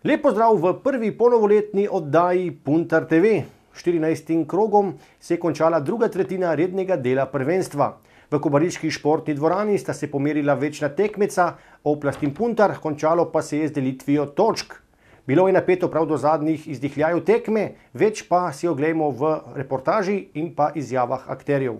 Lep pozdrav v prvi ponovoletni oddaji Puntar TV. 14. krogom se je končala druga tretjina rednega dela prvenstva. V kobariški športni dvorani sta se pomerila večna tekmeca, Oplast in Puntar, končalo pa se je z delitvijo točk. Bilo je napeto prav do zadnjih izdihljajev tekme, več pa si oglejmo v reportaži in pa izjavah akterjev.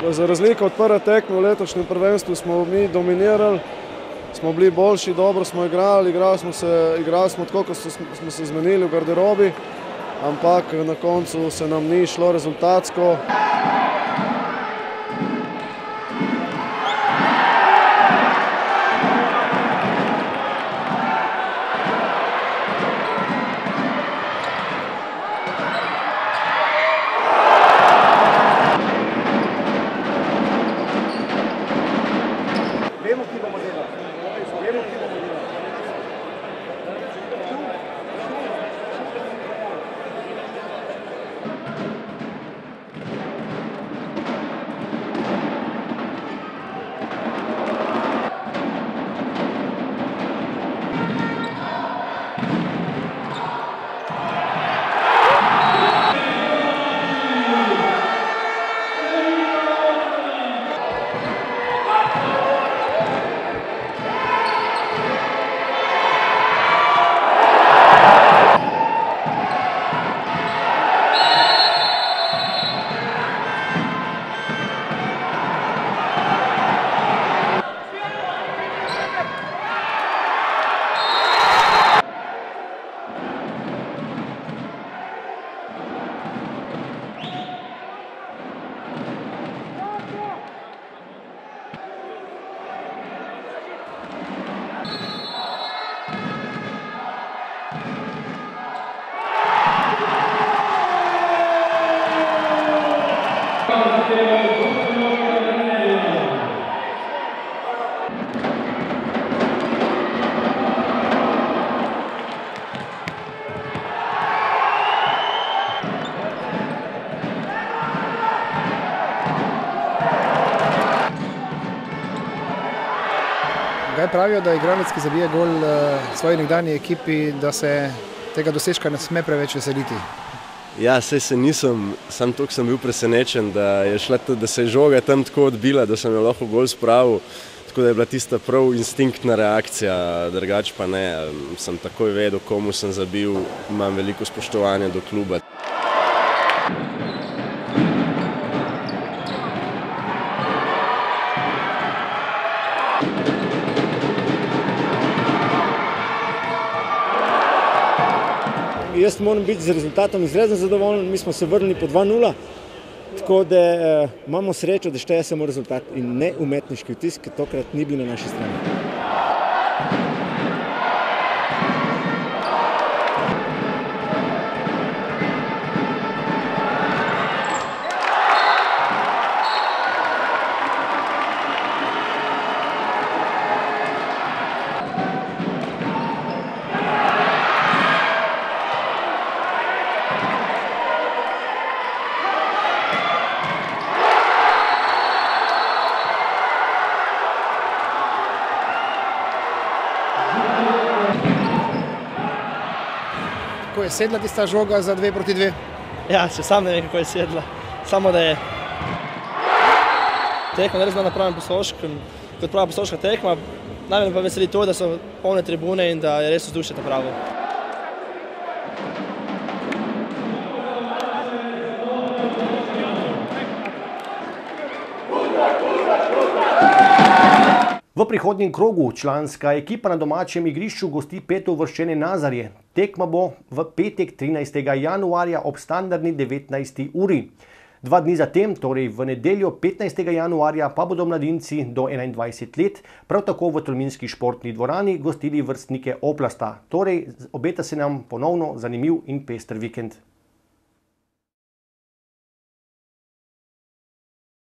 Za razliko od prve tekme v letošnjem prvenstvu smo mi dominirali, smo bili boljši, dobro smo igrali smo tako, kot smo se zmenili v garderobi, ampak na koncu se nam ni šlo rezultatsko. Kaj pravijo, da igralec, ki zabije gol svoji nekdanji ekipi, da se tega dosežka ne sme preveč veseliti? Ja, saj se nisem, sam toliko sem bil presenečen, da se je žoga tam tako odbila, da sem jo lahko gol spravil, tako da je bila tista prav instinktna reakcija, drugače pa ne, sem takoj vedel, komu sem zabil, imam veliko spoštovanja do kluba. Jaz moram biti z rezultatom izredno zadovoljen, mi smo se vrnili po 2:0, tako da imamo srečo, da šteje samo rezultat in ne umetniški vtis, ki tokrat ni bil na naši strani. Kako je sedla tista žoga za 2-2? Ja, še sam ne vem, kako je sedla. Samo da je tekma res bila na pravem poslošku. Kot prava posloška tekma, Najbolj pa veseli to, da so polne tribune in da je res vzdušje ta pravo. V prihodnjem krogu članska ekipa na domačem igrišču gosti petouvrščene Nazarje. Tekma bo v petek 13. januarja ob standardni 19. uri. 2 dni zatem, torej v nedeljo 15. januarja, pa bodo mladinci do 21 let prav tako v Tolminski športni dvorani gostili vrstnike Oplasta. Torej, obeta se nam ponovno zanimiv in pester vikend.